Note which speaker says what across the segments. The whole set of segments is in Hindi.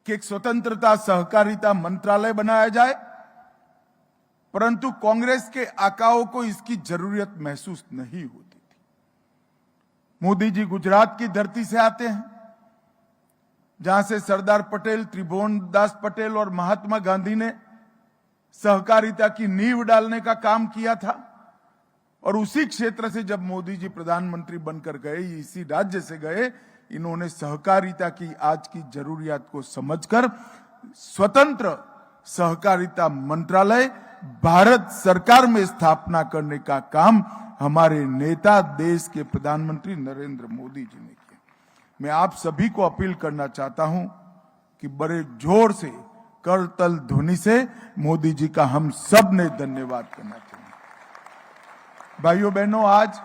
Speaker 1: कि एक स्वतंत्रता सहकारिता मंत्रालय बनाया जाए, परंतु कांग्रेस के आकाओं को इसकी जरूरत महसूस नहीं होती थी। मोदी जी गुजरात की धरती से आते हैं, जहां से सरदार पटेल, त्रिभुवनदास पटेल और महात्मा गांधी ने सहकारिता की नींव डालने का काम किया था। और उसी क्षेत्र से जब मोदी जी प्रधानमंत्री बनकर गए, इसी राज्य से गए, इन्होंने सहकारिता की आज की जरूरियात को समझकर स्वतंत्र सहकारिता मंत्रालय भारत सरकार में स्थापना करने का काम हमारे नेता, देश के प्रधानमंत्री नरेंद्र मोदी जी ने किया। मैं आप सभी को अपील करना चाहता हूं कि बड़े जोर से, करतल ध्वनि से मोदी जी का हम सब ने धन्यवाद करना चाहिए। भाइयों बहनों, आज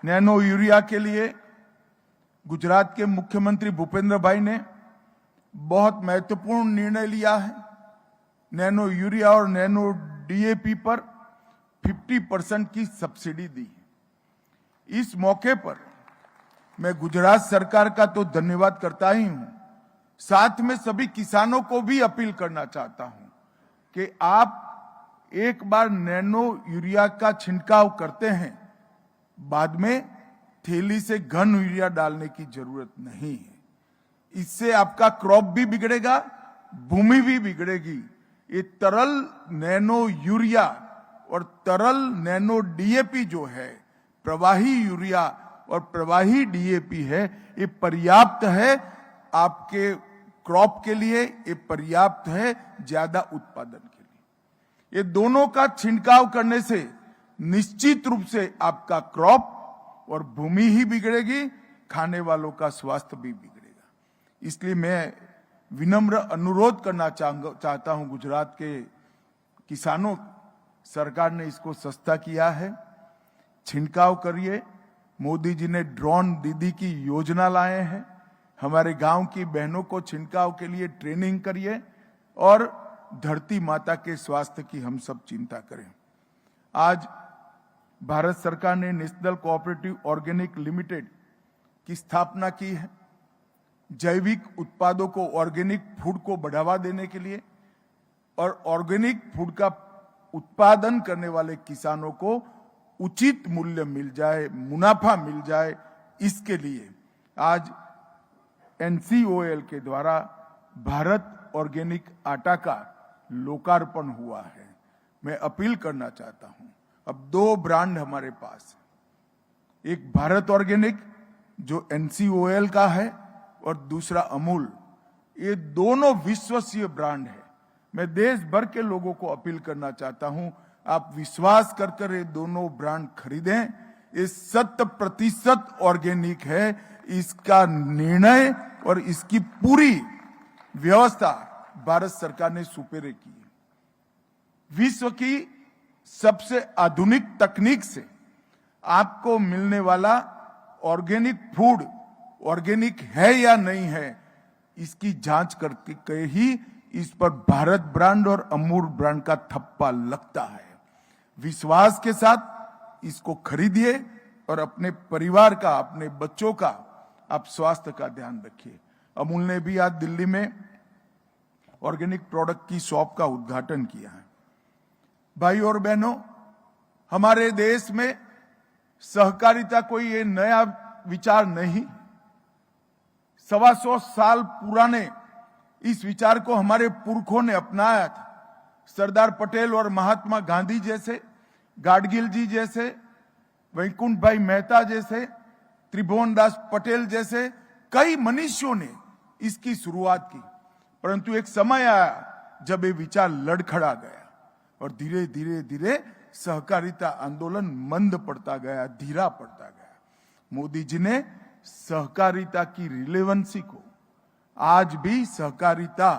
Speaker 1: नैनो यूरिया के लिए गुजरात के मुख्यमंत्री भूपेंद्र भाई ने बहुत महत्वपूर्ण निर्णय लिया है। नैनो यूरिया और नैनो डीएपी पर 50% की सब्सिडी दी है। इस मौके पर मैं गुजरात सरकार का तो धन्यवाद करता ही हूं, साथ में सभी किसानों को भी अपील करना चाहता हूं कि आप एक बार नैनो यूरिया का छिड़काव करते हैं, बाद में थैली से घन यूरिया डालने की जरूरत नहीं है। इससे आपका क्रॉप भी बिगड़ेगा, भूमि भी बिगड़ेगी। ये तरल नैनो यूरिया और तरल नैनो डीएपी जो है, प्रवाही यूरिया और प्रवाही डीएपी है, ये पर्याप्त है आपके क्रॉप के लिए, ये पर्याप्त है ज्यादा उत्पादन के लिए। ये दोनों का छिड़काव करने से निश्चित रूप से आपका क्रॉप और भूमि ही बिगड़ेगी, खाने वालों का स्वास्थ्य भी बिगड़ेगा। इसलिए मैं विनम्र अनुरोध करना चाहता हूं गुजरात के किसानों, सरकार ने इसको सस्ता किया है, छिड़काव करिए। मोदी जी ने ड्रोन दीदी की योजना लाए हैं, हमारे गांव की बहनों को छिड़काव के लिए ट्रेनिंग करिए और धरती माता के स्वास्थ्य की हम सब चिंता करें। आज भारत सरकार ने नेशनल कोऑपरेटिव ऑर्गेनिक लिमिटेड की स्थापना की है। जैविक उत्पादों को, ऑर्गेनिक फूड को बढ़ावा देने के लिए और ऑर्गेनिक फूड का उत्पादन करने वाले किसानों को उचित मूल्य मिल जाए, मुनाफा मिल जाए, इसके लिए आज एनसीओएल के द्वारा भारत ऑर्गेनिक आटा का लोकार्पण हुआ है। मैं अपील करना चाहता हूं, अब 2 ब्रांड हमारे पास है, एक भारत ऑर्गेनिक जो एनसीओएल का है और दूसरा अमूल। ये दोनों विश्वसनीय ब्रांड है। मैं देश भर के लोगों को अपील करना चाहता हूं, आप विश्वास कर ये दोनों ब्रांड खरीदें। ये 100% ऑर्गेनिक है। इसका निर्णय और इसकी पूरी व्यवस्था भारत सरकार ने सुपेरे की है। विश्व की सबसे आधुनिक तकनीक से आपको मिलने वाला ऑर्गेनिक फूड ऑर्गेनिक है या नहीं है, इसकी जांच करके ही इस पर भारत ब्रांड और अमूल ब्रांड का थप्पा लगता है। विश्वास के साथ इसको खरीदिए और अपने परिवार का, अपने बच्चों का आप स्वास्थ्य का ध्यान रखिए। अमूल ने भी आज दिल्ली में ऑर्गेनिक प्रोडक्ट की शॉप का उद्घाटन किया है। भाई और बहनों, हमारे देश में सहकारिता कोई ये नया विचार नहीं, 125 साल पुराने इस विचार को हमारे पुरखों ने अपनाया था। सरदार पटेल और महात्मा गांधी जैसे, गाडगिल जी जैसे, वैकुंठ भाई मेहता जैसे, त्रिभुवनदास पटेल जैसे कई मनुष्यों ने इसकी शुरुआत की। परंतु एक समय आया जब ये विचार लड़खड़ा गया और धीरे धीरे धीरे सहकारिता आंदोलन मंद पड़ता गया, धीरा पड़ता गया। मोदी जी ने सहकारिता की रिलेवेंसी को, आज भी सहकारिता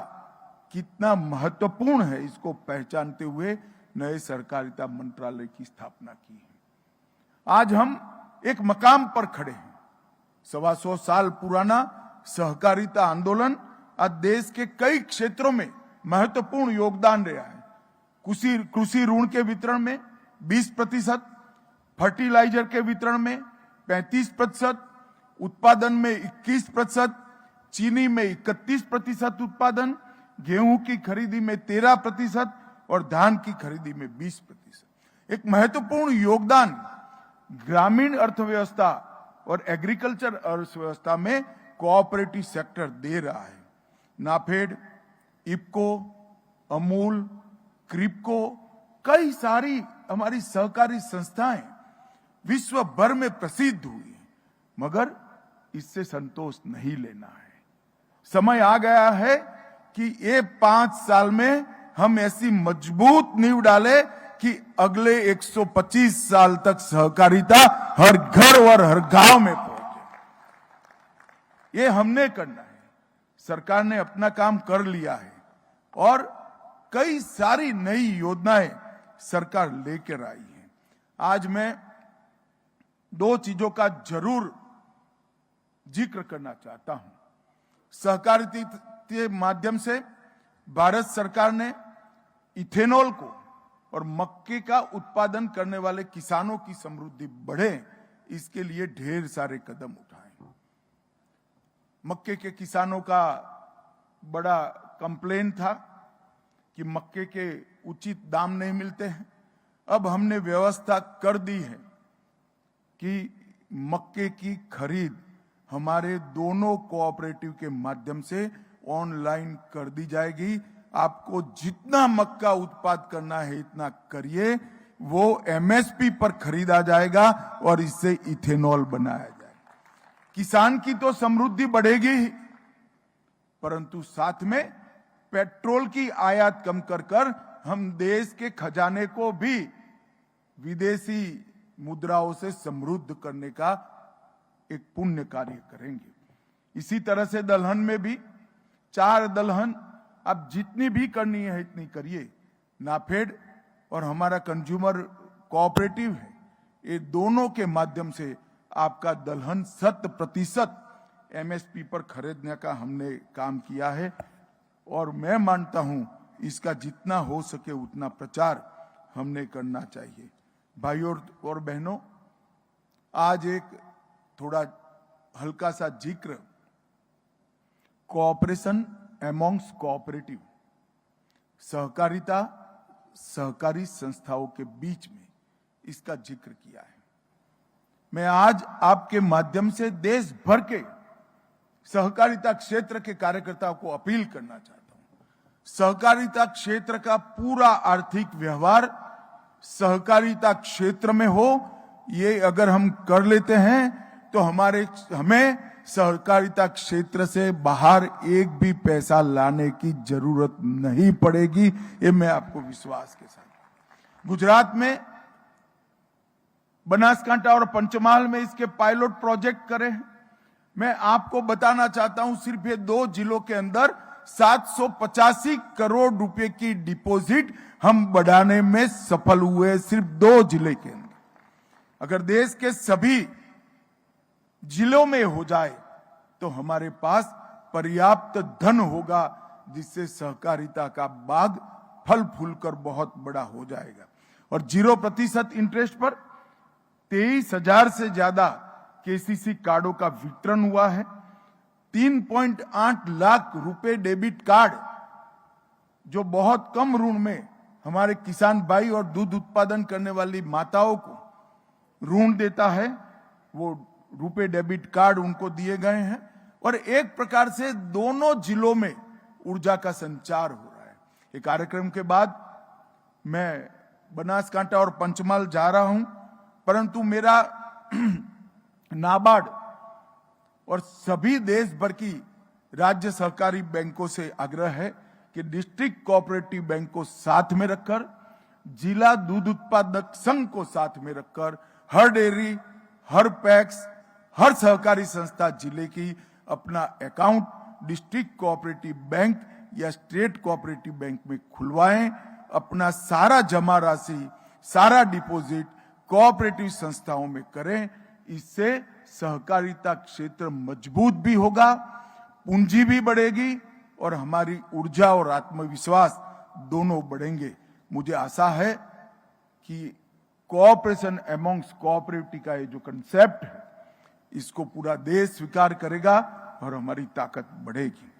Speaker 1: कितना महत्वपूर्ण है इसको पहचानते हुए नए सहकारिता मंत्रालय की स्थापना की है। आज हम एक मकाम पर खड़े हैं। 125 साल पुराना सहकारिता आंदोलन आज देश के कई क्षेत्रों में महत्वपूर्ण योगदान रहा है। कृषि ऋण के वितरण में 20%, फर्टिलाइजर के वितरण में 35%, उत्पादन में 21%, चीनी में 31% उत्पादन, गेहूं की खरीदी में 13% और धान की खरीदी में 20%। एक महत्वपूर्ण योगदान ग्रामीण अर्थव्यवस्था और एग्रीकल्चर अर्थव्यवस्था में कोऑपरेटिव सेक्टर दे रहा है। नाफेड, इफको, अमूल, क्रिप्को, कई सारी हमारी सहकारी संस्थाएं विश्व भर में प्रसिद्ध हुई हैं, मगर इससे संतोष नहीं लेना है। समय आ गया है कि ये 5 साल में हम ऐसी मजबूत नींव डालें कि अगले 125 साल तक सहकारिता हर घर और हर गांव में पहुंचे। ये हमने करना है। सरकार ने अपना काम कर लिया है और कई सारी नई योजनाएं सरकार लेकर आई है। आज मैं 2 चीजों का जरूर जिक्र करना चाहता हूं। सहकारिता के माध्यम से भारत सरकार ने इथेनॉल को और मक्के का उत्पादन करने वाले किसानों की समृद्धि बढ़े, इसके लिए ढेर सारे कदम उठाए। मक्के के किसानों का बड़ा कंप्लेन था कि मक्के के उचित दाम नहीं मिलते हैं। अब हमने व्यवस्था कर दी है कि मक्के की खरीद हमारे दोनों कोऑपरेटिव के माध्यम से ऑनलाइन कर दी जाएगी। आपको जितना मक्का उत्पाद करना है इतना करिए, वो एमएसपी पर खरीदा जाएगा और इससे इथेनॉल बनाया जाएगा। किसान की तो समृद्धि बढ़ेगी ही, परंतु साथ में पेट्रोल की आयात कम कर हम देश के खजाने को भी विदेशी मुद्राओं से समृद्ध करने का एक पुण्य कार्य करेंगे। इसी तरह से दलहन में भी 4 दलहन आप जितनी भी करनी है इतनी करिए। नाफेड और हमारा कंज्यूमर कोऑपरेटिव है, ये दोनों के माध्यम से आपका दलहन 100% एमएसपी पर खरीदने का हमने काम किया है और मैं मानता हूं इसका जितना हो सके उतना प्रचार हमने करना चाहिए। भाइयों और बहनों, आज एक थोड़ा हल्का सा जिक्र कोऑपरेशन एमॉन्ग्स कोऑपरेटिव, सहकारिता सहकारी संस्थाओं के बीच में, इसका जिक्र किया है। मैं आज आपके माध्यम से देश भर के सहकारिता क्षेत्र के कार्यकर्ताओं को अपील करना चाहता हूं। सहकारिता क्षेत्र का पूरा आर्थिक व्यवहार सहकारिता क्षेत्र में हो, ये अगर हम कर लेते हैं तो हमें सहकारिता क्षेत्र से बाहर एक भी पैसा लाने की जरूरत नहीं पड़ेगी। ये मैं आपको विश्वास के साथ। गुजरात में बनासकांठा और पंचमहाल में इसके पायलट प्रोजेक्ट करे हैं। मैं आपको बताना चाहता हूं, सिर्फ ये 2 जिलों के अंदर 785 करोड़ रुपए की डिपॉजिट हम बढ़ाने में सफल हुए, सिर्फ 2 जिले के अंदर। अगर देश के सभी जिलों में हो जाए तो हमारे पास पर्याप्त धन होगा, जिससे सहकारिता का बाग फल फूल कर बहुत बड़ा हो जाएगा। और 0% इंटरेस्ट पर 23,000 से ज्यादा केसीसी कार्डों का वितरण हुआ है। 3.8 लाख रुपए डेबिट कार्ड, जो बहुत कम ऋण में हमारे किसान भाई और दूध उत्पादन करने वाली माताओं को ऋण देता है, वो रुपए डेबिट कार्ड उनको दिए गए हैं। और एक प्रकार से दोनों जिलों में ऊर्जा का संचार हो रहा है। ये कार्यक्रम के बाद मैं बनासकांठा और पंचमहाल जा रहा हूं, परंतु मेरा नाबार्ड और सभी देश भर की राज्य सहकारी बैंकों से आग्रह है कि डिस्ट्रिक्ट कोऑपरेटिव बैंक को साथ में रखकर, जिला दूध उत्पादक संघ को साथ में रखकर, हर डेयरी, हर पैक्स, हर सहकारी संस्था जिले की अपना अकाउंट डिस्ट्रिक्ट कोऑपरेटिव बैंक या स्टेट कोऑपरेटिव बैंक में खुलवाएं। अपना सारा जमा राशि, सारा डिपॉजिट कोऑपरेटिव संस्थाओं में करें। इससे सहकारिता क्षेत्र मजबूत भी होगा, पूंजी भी बढ़ेगी और हमारी ऊर्जा और आत्मविश्वास दोनों बढ़ेंगे। मुझे आशा है कि कोऑपरेशन एमॉन्ग्स कोऑपरेटिव का ये जो कंसेप्ट है, इसको पूरा देश स्वीकार करेगा और हमारी ताकत बढ़ेगी।